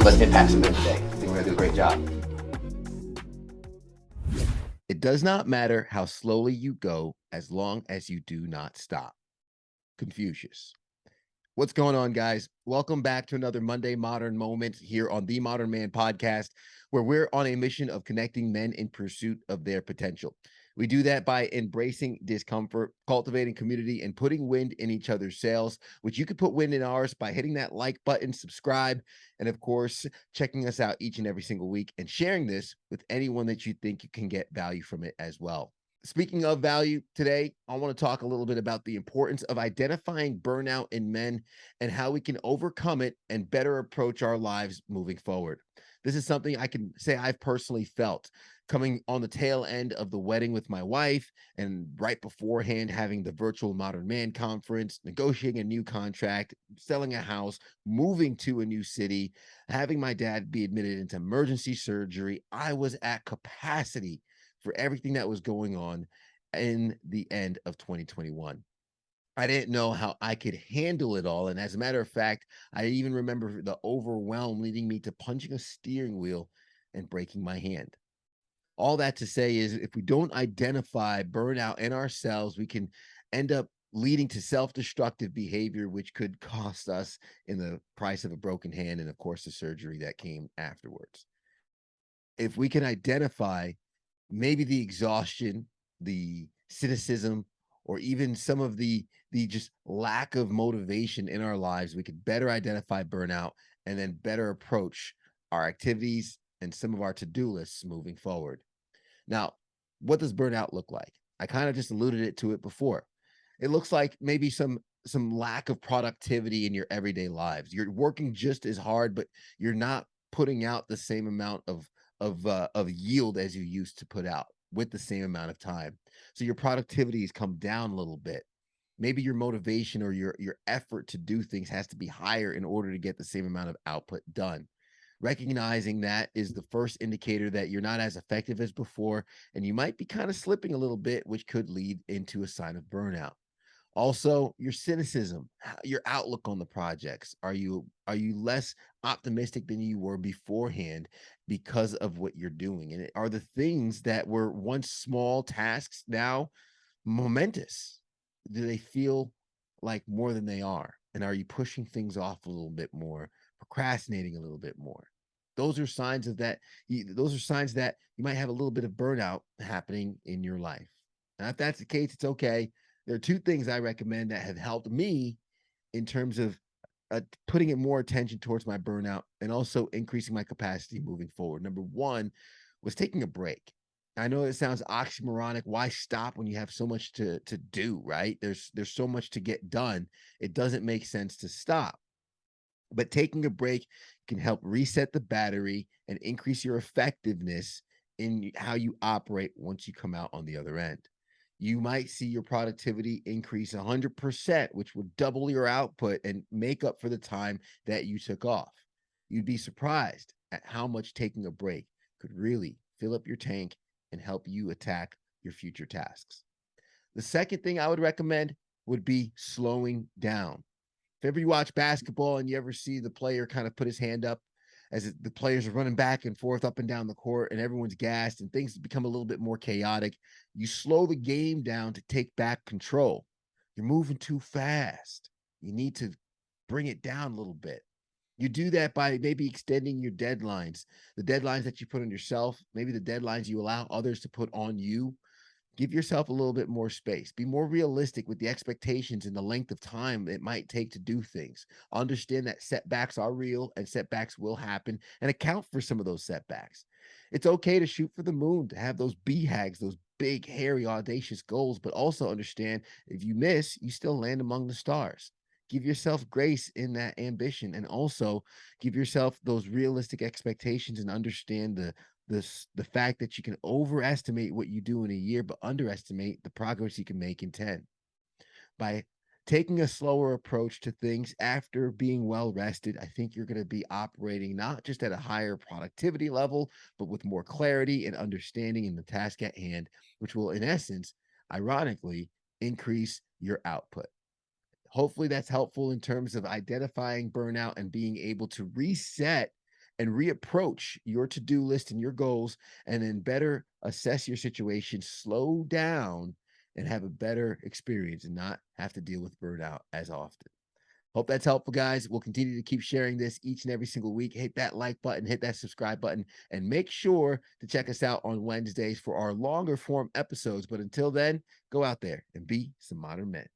let's hit passive every day. I think we're gonna do a great job. It does not matter how slowly you go as long as you do not stop. Confucius. What's going on, guys? Welcome back to another Monday Modern Moment here on the Modern Man podcast, where we're on a mission of connecting men in pursuit of their potential. We do that by embracing discomfort, cultivating community, and putting wind in each other's sails, which you could put wind in ours by hitting that like button, subscribe, and of course, checking us out each and every single week and sharing this with anyone that you think you can get value from it as well. Speaking of value, today I want to talk a little bit about the importance of identifying burnout in men and how we can overcome it and better approach our lives moving forward. This is something I can say I've personally felt coming on the tail end of the wedding with my wife, and right beforehand having the virtual Modern Man conference, negotiating a new contract, selling a house, moving to a new city, having my dad be admitted into emergency surgery. I was at capacity for everything that was going on in the end of 2021. I didn't know how I could handle it all. And as a matter of fact, I even remember the overwhelm leading me to punching a steering wheel and breaking my hand. All that to say is, if we don't identify burnout in ourselves, we can end up leading to self-destructive behavior, which could cost us in the price of a broken hand and, of course, the surgery that came afterwards. If we can identify maybe the exhaustion, the cynicism, or even some of the just lack of motivation in our lives, we could better identify burnout and then better approach our activities and some of our to-do lists moving forward. Now, what does burnout look like? I kind of just alluded it to it before. It looks like maybe some lack of productivity in your everyday lives. You're working just as hard, but you're not putting out the same amount of yield as you used to put out with the same amount of time. So your productivity has come down a little bit. Maybe your motivation or your effort to do things has to be higher in order to get the same amount of output done. Recognizing that is the first indicator that you're not as effective as before, and you might be kind of slipping a little bit, which could lead into a sign of burnout. Also, your cynicism, your outlook on the projects. Are you less optimistic than you were beforehand because of what you're doing? And are the things that were once small tasks now momentous? Do they feel like more than they are? And are you pushing things off a little bit more, procrastinating a little bit more? Those are signs of that. Those are signs that you might have a little bit of burnout happening in your life. Now, if that's the case, it's okay. There are two things I recommend that have helped me in terms of putting it more attention towards my burnout and also increasing my capacity moving forward. Number one was taking a break. I know it sounds oxymoronic. Why stop when you have so much to do, right? There's so much to get done. It doesn't make sense to stop. But taking a break can help reset the battery and increase your effectiveness in how you operate once you come out on the other end. You might see your productivity increase 100%, which would double your output and make up for the time that you took off. You'd be surprised at how much taking a break could really fill up your tank and help you attack your future tasks. The second thing I would recommend would be slowing down. If ever you watch basketball and you ever see the player kind of put his hand up as the players are running back and forth up and down the court and everyone's gassed and things become a little bit more chaotic, you slow the game down to take back control. You're moving too fast. You need to bring it down a little bit. You do that by maybe extending your deadlines, the deadlines that you put on yourself, maybe the deadlines you allow others to put on you. Give yourself a little bit more space. Be more realistic with the expectations and the length of time it might take to do things. Understand that setbacks are real and setbacks will happen, and account for some of those setbacks. It's okay to shoot for the moon, to have those BHAGs, those big, hairy, audacious goals, but also understand if you miss, you still land among the stars. Give yourself grace in that ambition, and also give yourself those realistic expectations and understand the fact that you can overestimate what you do in a year, but underestimate the progress you can make in 10. By taking a slower approach to things after being well rested, I think you're going to be operating not just at a higher productivity level, but with more clarity and understanding in the task at hand, which will, in essence, ironically, increase your output. Hopefully that's helpful in terms of identifying burnout and being able to reset and reapproach your to-do list and your goals, and then better assess your situation, slow down, and have a better experience and not have to deal with burnout as often. Hope that's helpful, guys. We'll continue to keep sharing this each and every single week. Hit that like button, hit that subscribe button, and make sure to check us out on Wednesdays for our longer form episodes. But until then, go out there and be some modern men.